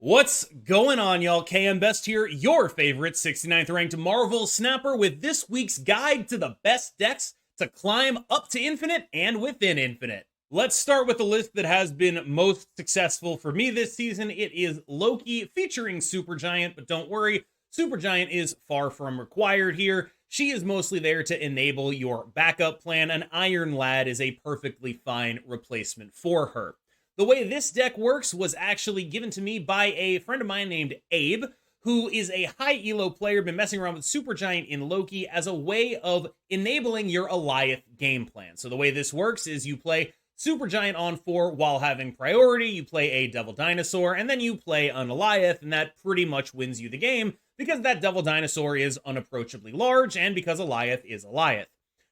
What's going on, y'all? KMBest here, your favorite 69th ranked Marvel snapper with this week's guide to the best decks to climb up to infinite and within infinite. Let's start with the list that has been most successful for me this season. It is Loki featuring Supergiant, but don't worry, Supergiant is far from required here. She is mostly there to enable your backup plan, and Iron Lad is a perfectly fine replacement for her. The way this deck works was actually given to me by a friend of mine named Abe, who is a high elo player, been messing around with Supergiant in Loki as a way of enabling your Alioth game plan. So the way this works is you play Supergiant on 4 while having priority, you play a Devil Dinosaur, and then you play an Alioth, and that pretty much wins you the game because that Devil Dinosaur is unapproachably large and because Alioth is Alioth.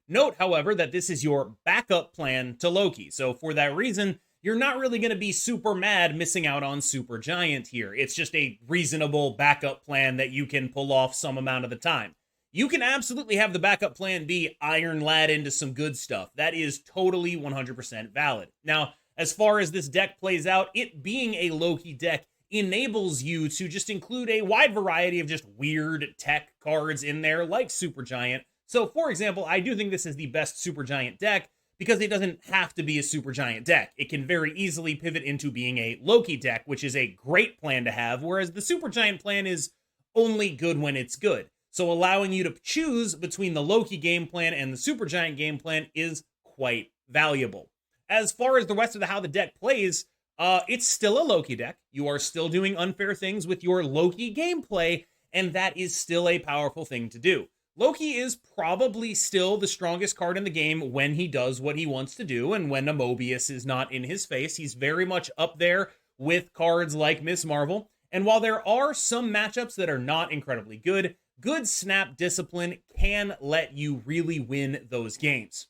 Note, however, that this is your backup plan to Loki, so for that reason, you're not really going to be super mad missing out on Supergiant here. It's just a reasonable backup plan that you can pull off some amount of the time. You can absolutely have the backup plan be Iron Lad into some good stuff. That is totally 100% valid. Now, as far as this deck plays out, it being a Loki deck enables you to just include a wide variety of just weird tech cards in there like Supergiant. So, for example, I do think this is the best Supergiant deck, because it doesn't have to be a Supergiant deck. It can very easily pivot into being a Loki deck, which is a great plan to have, whereas the Supergiant plan is only good when it's good. So allowing you to choose between the Loki game plan and the Supergiant game plan is quite valuable. As far as the rest of how the deck plays, it's still a Loki deck. You are still doing unfair things with your Loki gameplay, and that is still a powerful thing to do. Loki is probably still the strongest card in the game when he does what he wants to do, and when a Mobius is not in his face. He's very much up there with cards like Miss Marvel. And while there are some matchups that are not incredibly good, good snap discipline can let you really win those games.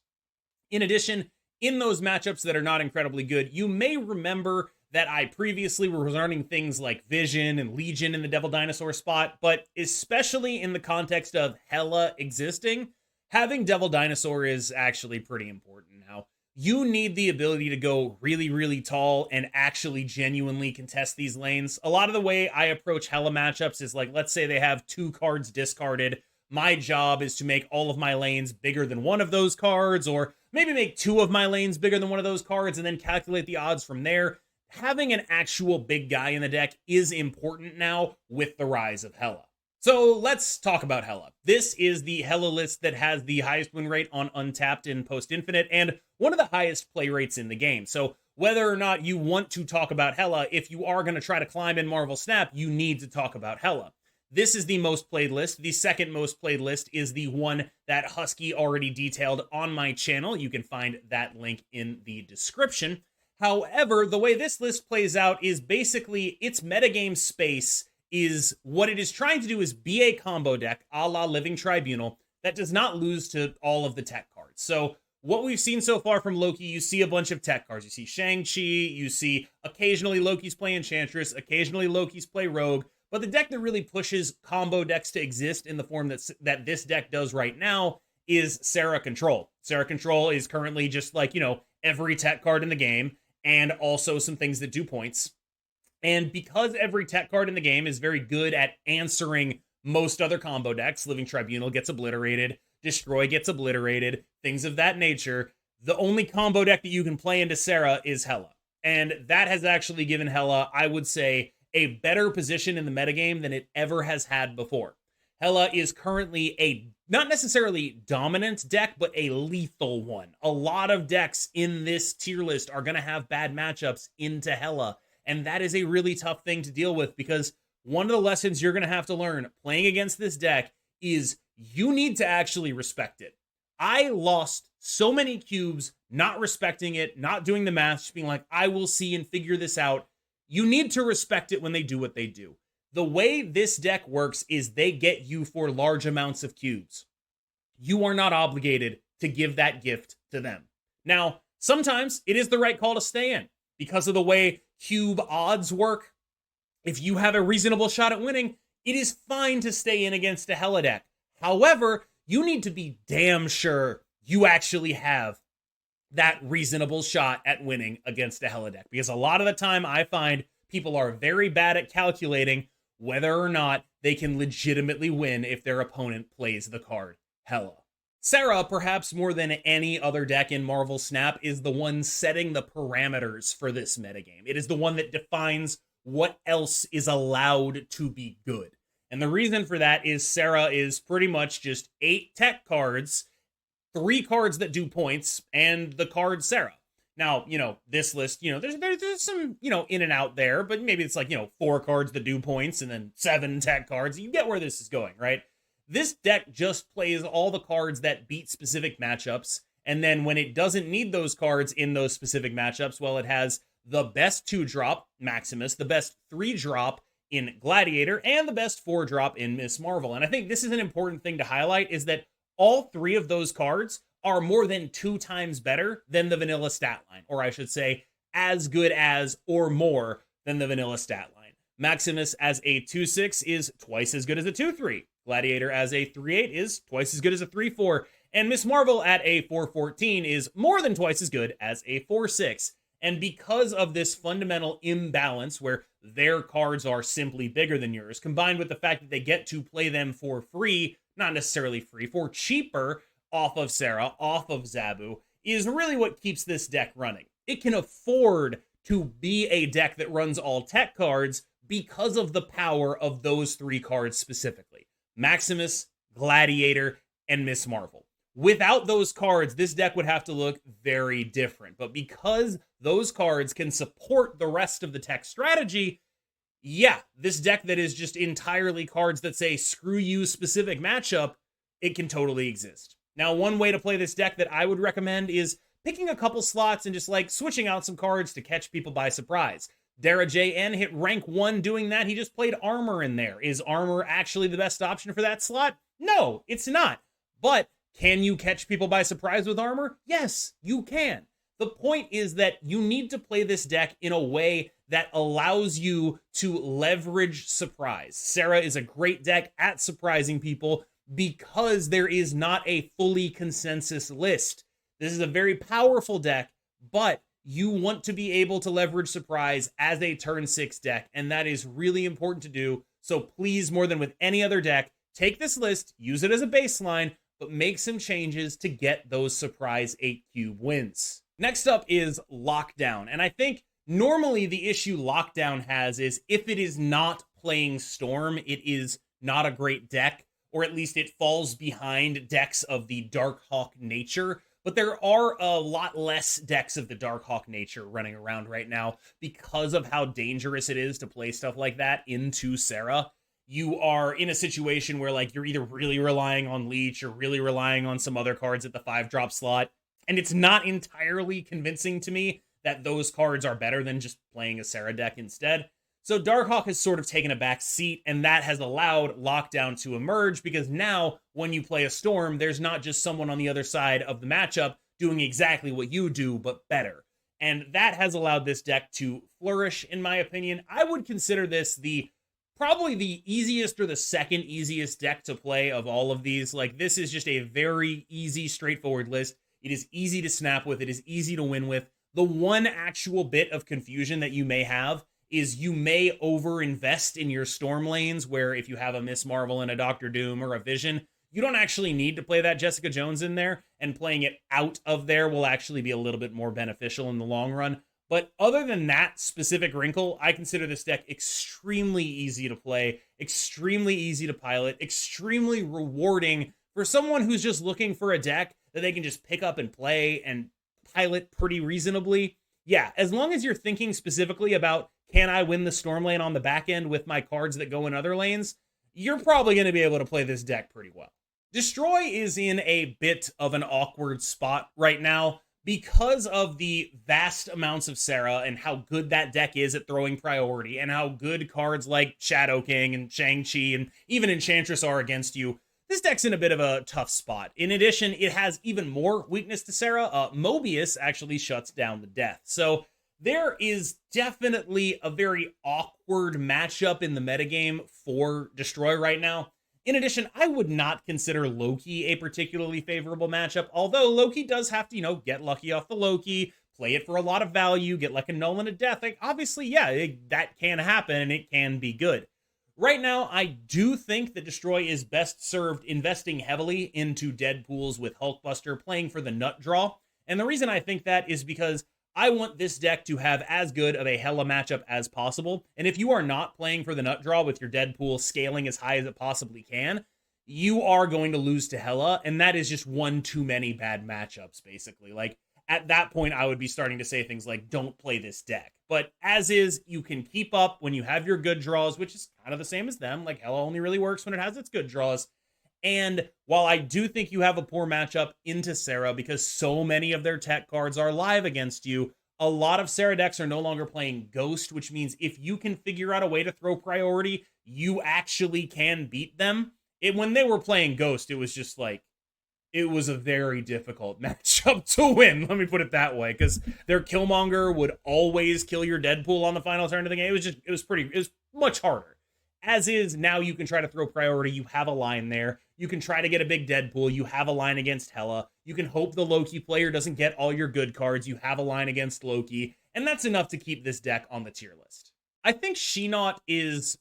In addition, in those matchups that are not incredibly good, you may remember that I previously was running things like Vision and Legion in the Devil Dinosaur spot, but especially in the context of Hela existing, having Devil Dinosaur is actually pretty important now. You need the ability to go really, really tall and actually genuinely contest these lanes. A lot of the way I approach Hela matchups is like, let's say they have 2 cards discarded. My job is to make all of my lanes bigger than one of those cards, or maybe make 2 of my lanes bigger than one of those cards and then calculate the odds from there. Having an actual big guy in the deck is important now with the rise of Hela. So let's talk about Hela. This is the Hela list that has the highest win rate on Untapped in Post-Infinite and one of the highest play rates in the game. So whether or not you want to talk about Hela, if you are going to try to climb in Marvel Snap, you need to talk about Hela. This is the most played list. The second most played list is the one that Husky already detailed on my channel. You can find that link in the description. However, the way this list plays out is basically its metagame space is what it is trying to do is be a combo deck a la Living Tribunal that does not lose to all of the tech cards. So what we've seen so far from Loki, you see a bunch of tech cards. You see Shang-Chi, you see occasionally Loki's play Enchantress, occasionally Loki's play Rogue, but the deck that really pushes combo decks to exist in the form that this deck does right now is Sera Control. Sera Control is currently just like, every tech card in the game, and also some things that do points. And because every tech card in the game is very good at answering most other combo decks, Living Tribunal gets obliterated, Destroy gets obliterated, things of that nature, the only combo deck that you can play into Sera is Hela. And that has actually given Hela, I would say, a better position in the metagame than it ever has had before. Hela is currently a not necessarily dominant deck, but a lethal one. A lot of decks in this tier list are going to have bad matchups into Hela, and that is a really tough thing to deal with because one of the lessons you're going to have to learn playing against this deck is you need to actually respect it. I lost so many cubes not respecting it, not doing the math, just being like, I will see and figure this out. You need to respect it when they do what they do. The way this deck works is they get you for large amounts of cubes. You are not obligated to give that gift to them. Now, sometimes it is the right call to stay in because of the way cube odds work. If you have a reasonable shot at winning, it is fine to stay in against a Hela deck. However, you need to be damn sure you actually have that reasonable shot at winning against a Hela deck. Because a lot of the time I find people are very bad at calculating whether or not they can legitimately win if their opponent plays the card Hela. Sera, perhaps more than any other deck in Marvel Snap, is the one setting the parameters for this metagame. It is the one that defines what else is allowed to be good. And the reason for that is Sera is pretty much just 8 tech cards, 3 cards that do points, and the card Sera. Now, this list, there's some, in and out there, but maybe it's like, 4 cards that do points and then 7 tech cards. You get where this is going, right? This deck just plays all the cards that beat specific matchups, and then when it doesn't need those cards in those specific matchups, well, it has the best 2-drop, Maximus, the best 3-drop in Gladiator, and the best 4-drop in Miss Marvel. And I think this is an important thing to highlight, is that all 3 of those cards are more than 2 times better than the vanilla stat line, or I should say, as good as or more than the vanilla stat line. Maximus as a 2/6 is twice as good as a 2/3. Gladiator as a 3/8 is twice as good as a 3/4. And Miss Marvel at a 4/14 is more than twice as good as a 4/6. And because of this fundamental imbalance where their cards are simply bigger than yours, combined with the fact that they get to play them for free, not necessarily free, for cheaper off of Sera, off of Zabu, is really what keeps this deck running. It can afford to be a deck that runs all tech cards because of the power of those 3 cards specifically. Maximus, Gladiator, and Miss Marvel. Without those cards, this deck would have to look very different. But because those cards can support the rest of the tech strategy, yeah, this deck that is just entirely cards that say, screw you, specific matchup, it can totally exist. Now, one way to play this deck that I would recommend is picking a couple slots and just switching out some cards to catch people by surprise. Dara JN hit rank 1 doing that. He just played Armor in there. Is Armor actually the best option for that slot? No, it's not. But can you catch people by surprise with Armor? Yes, you can. The point is that you need to play this deck in a way that allows you to leverage surprise. Sera is a great deck at surprising people because there is not a fully consensus list. This is a very powerful deck, but you want to be able to leverage surprise as a turn 6 deck, and that is really important to do. So please, more than with any other deck, take this list, use it as a baseline, but make some changes to get those surprise 8-cube wins. Next up is Lockdown, and I think normally the issue Lockdown has is if it is not playing Storm, it is not a great deck, or at least it falls behind decks of the Dark Hawk nature. But there are a lot less decks of the Dark Hawk nature running around right now because of how dangerous it is to play stuff like that into Sera. You are in a situation where you're either really relying on Leech or really relying on some other cards at the 5-drop slot. And it's not entirely convincing to me that those cards are better than just playing a Sera deck instead. So Darkhawk has sort of taken a back seat, and that has allowed Lockdown to emerge because now when you play a Storm, there's not just someone on the other side of the matchup doing exactly what you do, but better. And that has allowed this deck to flourish, in my opinion. I would consider this probably the easiest or the second easiest deck to play of all of these. This is just a very easy, straightforward list. It is easy to snap with. It is easy to win with. The one actual bit of confusion that you may have is you may overinvest in your Storm lanes, where if you have a Miss Marvel and a Doctor Doom or a Vision, you don't actually need to play that Jessica Jones in there, and playing it out of there will actually be a little bit more beneficial in the long run. But other than that specific wrinkle, I consider this deck extremely easy to play, extremely easy to pilot, extremely rewarding for someone who's just looking for a deck that they can just pick up and play and pilot pretty reasonably. Yeah, as long as you're thinking specifically about, can I win the Storm lane on the back end with my cards that go in other lanes, you're probably going to be able to play this deck pretty well. Destroy is in a bit of an awkward spot right now because of the vast amounts of Sera and how good that deck is at throwing priority, and how good cards like Shadow King and Shang-Chi and even Enchantress are against you. This deck's in a bit of a tough spot. In addition, it has even more weakness to Sera. Mobius actually shuts down the death. So there is definitely a very awkward matchup in the metagame for Destroy right now. In addition, I would not consider Loki a particularly favorable matchup, although Loki does have to, get lucky off the Loki, play it for a lot of value, get like a null and a death. Like, obviously, yeah, that can happen and it can be good. Right now, I do think that Destroy is best served investing heavily into Deadpools with Hulkbuster, playing for the nut draw. And the reason I think that is because I want this deck to have as good of a Hela matchup as possible. And if you are not playing for the nut draw with your Deadpool scaling as high as it possibly can, you are going to lose to Hela, and that is just one too many bad matchups, basically. Like, at that point, I would be starting to say things like, don't play this deck. But as is, you can keep up when you have your good draws, which is kind of the same as them. Like, Hela only really works when it has its good draws. And while I do think you have a poor matchup into Sera, because so many of their tech cards are live against you, a lot of Sera decks are no longer playing Ghost, which means if you can figure out a way to throw priority, you actually can beat them. When they were playing Ghost, it was just like, it was a very difficult matchup to win. Let me put it that way, because their Killmonger would always kill your Deadpool on the final turn of the game. It was much harder. As is, now you can try to throw priority. You have a line there. You can try to get a big Deadpool. You have a line against Hela. You can hope the Loki player doesn't get all your good cards. You have a line against Loki. And that's enough to keep this deck on the tier list. I think She-Naut is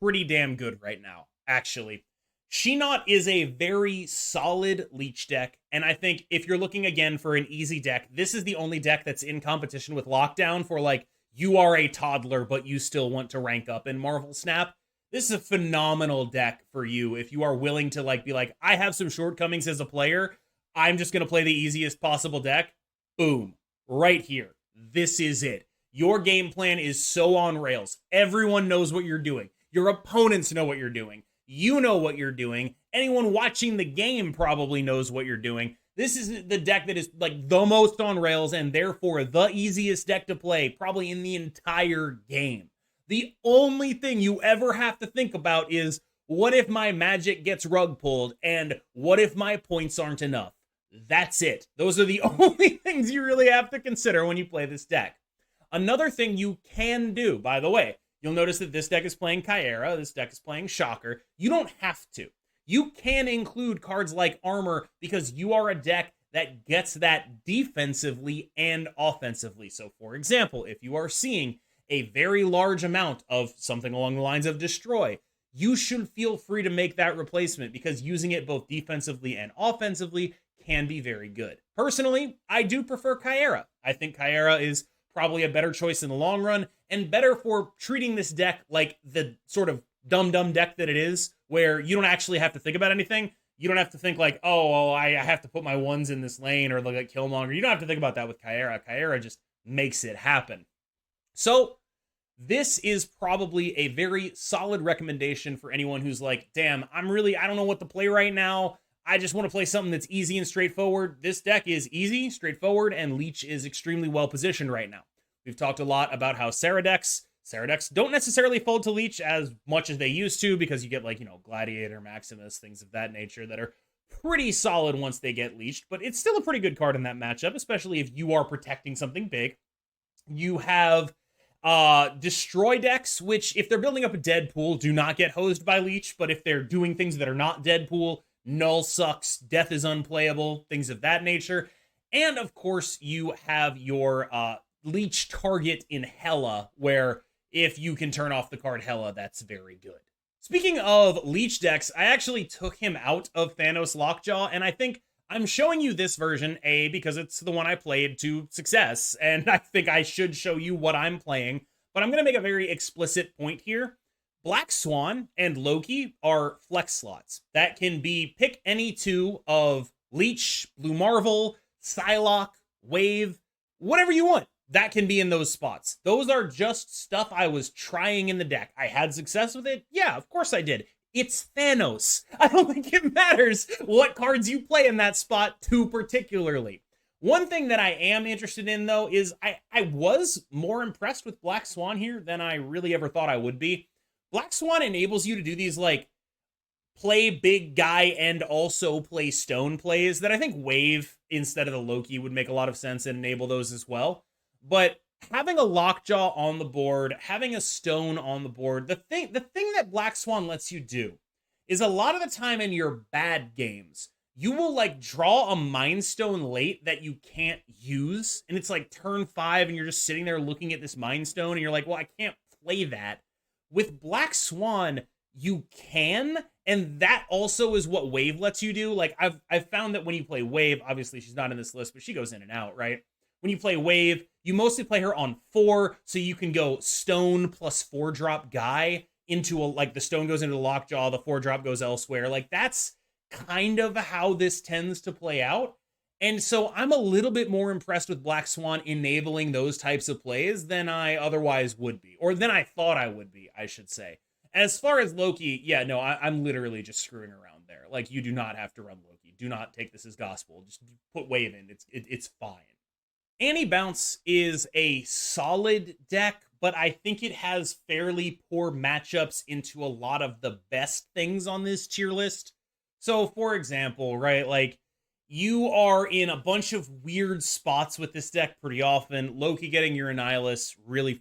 pretty damn good right now, actually. She-Naut is a very solid Leech deck, and I think if you're looking again for an easy deck, this is the only deck that's in competition with Lockdown for, like, you are a toddler, but you still want to rank up in Marvel Snap. This is a phenomenal deck for you if you are willing to, like, be like, I have some shortcomings as a player, I'm just going to play the easiest possible deck. Boom. Right here. This is it. Your game plan is so on rails. Everyone knows what you're doing. Your opponents know what you're doing. You know what you're doing. Anyone watching the game probably knows what you're doing. This is the deck that is like the most on rails and therefore the easiest deck to play probably in the entire game. The only thing you ever have to think about is, what if my magic gets rug pulled and what if my points aren't enough? That's it. Those are the only things you really have to consider when you play this deck. Another thing you can do, by the way, you'll notice that this deck is playing Chimera, this deck is playing Shocker. You don't have to. You can include cards like Armor because you are a deck that gets that defensively and offensively. So for example, if you are seeing a very large amount of something along the lines of Destroy, you should feel free to make that replacement because using it both defensively and offensively can be very good. Personally, I do prefer Chimera. I think Chimera is probably a better choice in the long run and better for treating this deck like the sort of dumb deck that it is, where you don't actually have to think about anything. You don't have to think like, oh, well, I have to put my ones in this lane or look like Killmonger. You don't have to think about that with Chimera. Chimera just makes it happen. So this is probably a very solid recommendation for anyone who's like, damn, I don't know what to play right now. I just want to play something that's easy and straightforward. This deck is easy, straightforward, and Leech is extremely well positioned right now. We've talked a lot about how Sera decks don't necessarily fold to Leech as much as they used to because you get like, Gladiator, Maximus, things of that nature that are pretty solid once they get leeched, but it's still a pretty good card in that matchup, especially if you are protecting something big. You have Destroy decks, which if they're building up a Deadpool, do not get hosed by Leech, but if they're doing things that are not Deadpool, Null sucks, Death is unplayable, things of that nature. And of course, you have your Leech target in Hela, where if you can turn off the card Hela, that's very good. Speaking of Leech decks, I actually took him out of Thanos Lockjaw, and I think I'm showing you this version, A, because it's the one I played to success, and I think I should show you what I'm playing, but I'm going to make a very explicit point here. Black Swan and Loki are flex slots. That can be pick any two of Leech, Blue Marvel, Psylocke, Wave, whatever you want. That can be in those spots. Those are just stuff I was trying in the deck. I had success with it? Yeah, of course I did. It's Thanos. I don't think it matters what cards you play in that spot too particularly. One thing that I am interested in, though, is I was more impressed with Black Swan here than I really ever thought I would be. Black Swan enables you to do these, like, play big guy and also play stone plays that I think Wave instead of the Loki would make a lot of sense and enable those as well. But having a Lockjaw on the board, having a stone on the board, the thing that Black Swan lets you do is a lot of the time in your bad games, you will like draw a Mind Stone late that you can't use. And it's like turn 5 and you're just sitting there looking at this Mind Stone and you're like, well, I can't play that. With Black Swan, you can, and that also is what Wave lets you do. Like I've found that when you play Wave, obviously she's not in this list, but she goes in and out, right? When you play Wave, you mostly play her on 4, so you can go Stone plus 4-drop Guy into like the Stone goes into the Lockjaw, the 4-drop goes elsewhere. Like that's kind of how this tends to play out. And so I'm a little bit more impressed with Black Swan enabling those types of plays than I otherwise would be, or than I thought I would be, I should say. As far as Loki, yeah, no, I'm literally just screwing around there. Like, you do not have to run Loki. Do not take this as gospel. Just put Wave in. It's fine. Anni Bounce is a solid deck, but I think it has fairly poor matchups into a lot of the best things on this tier list. So, for example, right, like, you are in a bunch of weird spots with this deck pretty often. Loki getting your Annihilus really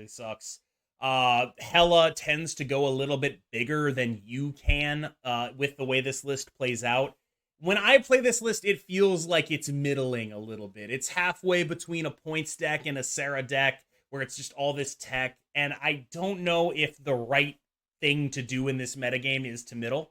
sucks. Hela tends to go a little bit bigger than you can with the way this list plays out. When I play this list, it feels like it's middling a little bit. It's halfway between a points deck and a Sera deck where it's just all this tech, and I don't know if the right thing to do in this metagame is to middle.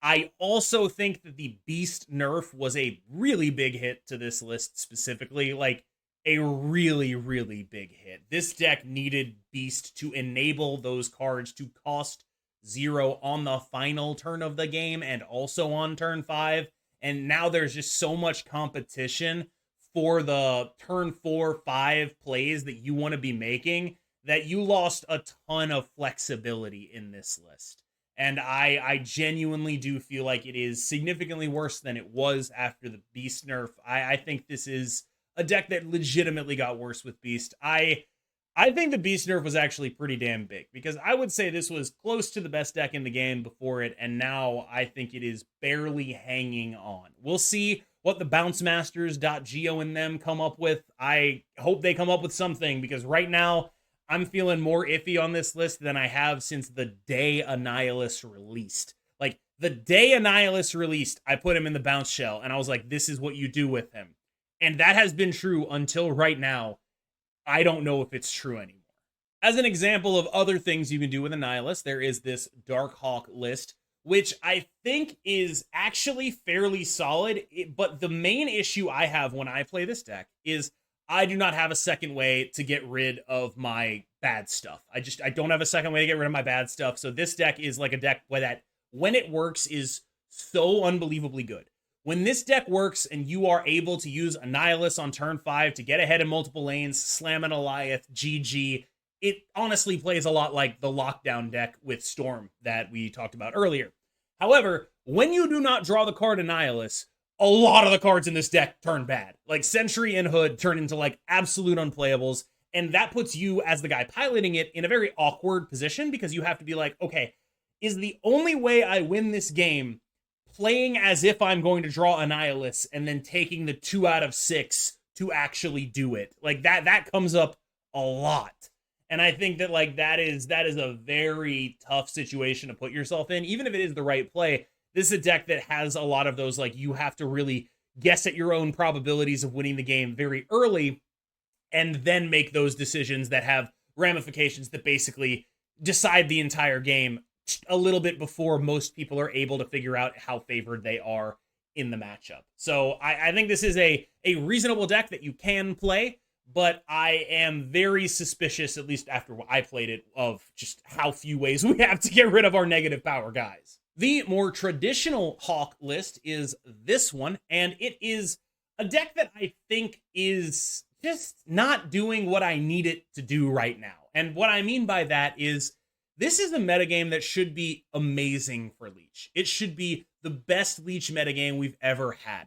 I also think that the Beast nerf was a really big hit to this list specifically, like a really big hit. This deck needed Beast to enable those cards to cost 0 on the final turn of the game and also on turn 5. And now there's just so much competition for the turn 4-5 plays that you want to be making that you lost a ton of flexibility in this list. And I genuinely do feel like it is significantly worse than it was after the Beast nerf. I think this is a deck that legitimately got worse with Beast. I think the Beast nerf was actually pretty damn big, because I would say this was close to the best deck in the game before it, and now I think it is barely hanging on. We'll see what the bouncemasters.geo and them come up with. I hope they come up with something, because right now I'm feeling more iffy on this list than I have since the day Annihilus released. Like, the day Annihilus released, I put him in the bounce shell, and I was like, this is what you do with him. And that has been true until right now. I don't know if it's true anymore. As an example of other things you can do with Annihilus, there is this Dark Hawk list, which I think is actually fairly solid, but the main issue I have when I play this deck is I do not have a second way to get rid of my bad stuff. I don't have a second way to get rid of my bad stuff, so this deck is like a deck that, when it works, is so unbelievably good. When this deck works and you are able to use Annihilus on turn 5 to get ahead in multiple lanes, slam an Goliath, GG, it honestly plays a lot like the Lockdown deck with Storm that we talked about earlier. However, when you do not draw the card Annihilus, a lot of the cards in this deck turn bad. Like Sentry and Hood turn into like absolute unplayables, and that puts you, as the guy piloting it, in a very awkward position, because you have to be like, okay, is the only way I win this game playing as if I'm going to draw Annihilus and then taking the 2 out of 6 to actually do it? Like, that comes up a lot. And I think that, like, that is a very tough situation to put yourself in, even if it is the right play. This is a deck that has a lot of those, like, you have to really guess at your own probabilities of winning the game very early and then make those decisions that have ramifications that basically decide the entire game a little bit before most people are able to figure out how favored they are in the matchup. So I think this is a reasonable deck that you can play, but I am very suspicious, at least after I played it, of just how few ways we have to get rid of our negative power guys. The more traditional Hawk list is this one, and it is a deck that I think is just not doing what I need it to do right now. And what I mean by that is, this is a metagame that should be amazing for Leech. It should be the best Leech metagame we've ever had.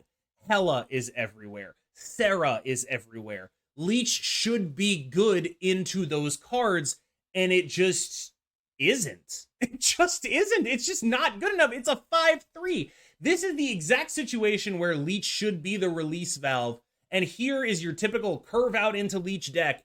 Hela is everywhere. Sera is everywhere. Leech should be good into those cards, and it just isn't. It just isn't. It's just not good enough. It's a 5-3. This is the exact situation where Leech should be the release valve, and here is your typical curve out into Leech deck,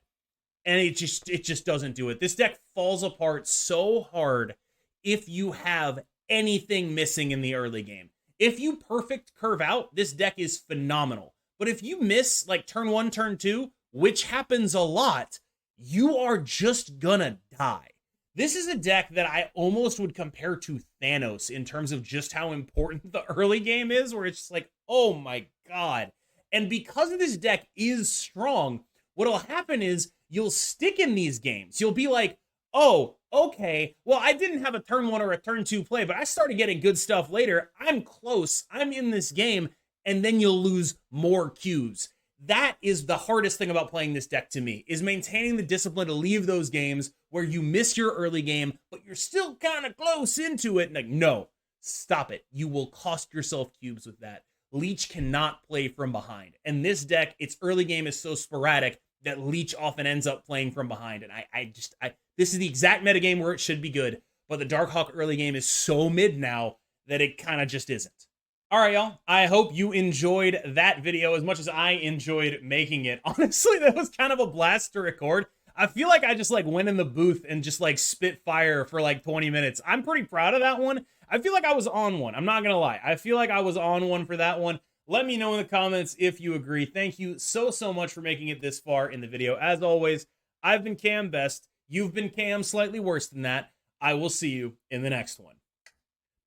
and it just doesn't do it. This deck falls apart so hard if you have anything missing in the early game. If you perfect curve out, this deck is phenomenal. But if you miss like turn 1, turn 2, which happens a lot, you are just gonna die. This is a deck that I almost would compare to Thanos in terms of just how important the early game is, where it's just like, oh my god. And because this deck is strong, what'll happen is you'll stick in these games. You'll be like, oh, okay, well, I didn't have a turn 1 or a turn 2 play, but I started getting good stuff later. I'm close. I'm in this game. And then you'll lose more cubes. That is the hardest thing about playing this deck to me, is maintaining the discipline to leave those games where you miss your early game, but you're still kind of close into it. And like, no, stop it. You will cost yourself cubes with that. Leech cannot play from behind. And this deck, its early game is so sporadic that Leech often ends up playing from behind. And this is the exact metagame where it should be good, but the Dark Hawk early game is so mid now that it kind of just isn't. All right, y'all. I hope you enjoyed that video as much as I enjoyed making it. Honestly, that was kind of a blast to record. I feel like I just like went in the booth and just like spit fire for like 20 minutes. I'm pretty proud of that one. I feel like I was on one. I'm not going to lie. I feel like I was on one for that one. Let me know in the comments if you agree. Thank you so much for making it this far in the video. As always, I've been KMBest. You've been KM slightly worse than that. I will see you in the next one.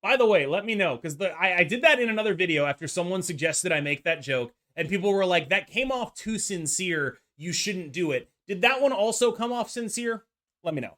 By the way, let me know, because I did that in another video after someone suggested I make that joke, and people were like, that came off too sincere, you shouldn't do it. Did that one also come off sincere? Let me know.